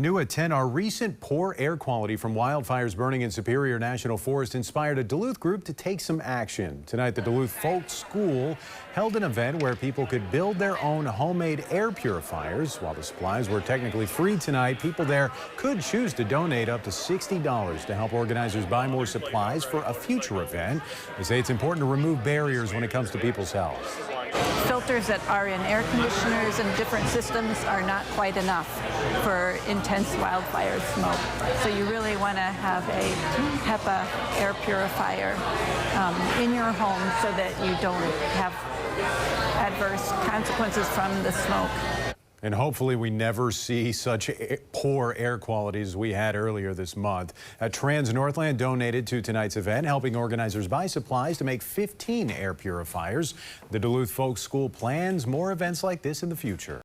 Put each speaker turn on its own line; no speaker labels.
new at 10, our recent poor air quality from wildfires burning in Superior National Forest inspired a Duluth group to take some action. Tonight, the Duluth Folk School held an event where people could build their own homemade air purifiers. While the supplies were technically free tonight, people there could choose to donate up to $60 to help organizers buy more supplies for a future event. They say it's important to remove barriers when it comes to people's health.
Filters that are in air conditioners and different systems are not quite enough for intense wildfire smoke. So you really want to have a HEPA air purifier in your home so that you don't have adverse consequences from the smoke.
And hopefully we never see such poor air quality as we had earlier this month. Trans Northland donated to tonight's event, helping organizers buy supplies to make 15 air purifiers. The Duluth Folk School plans more events like this in the future.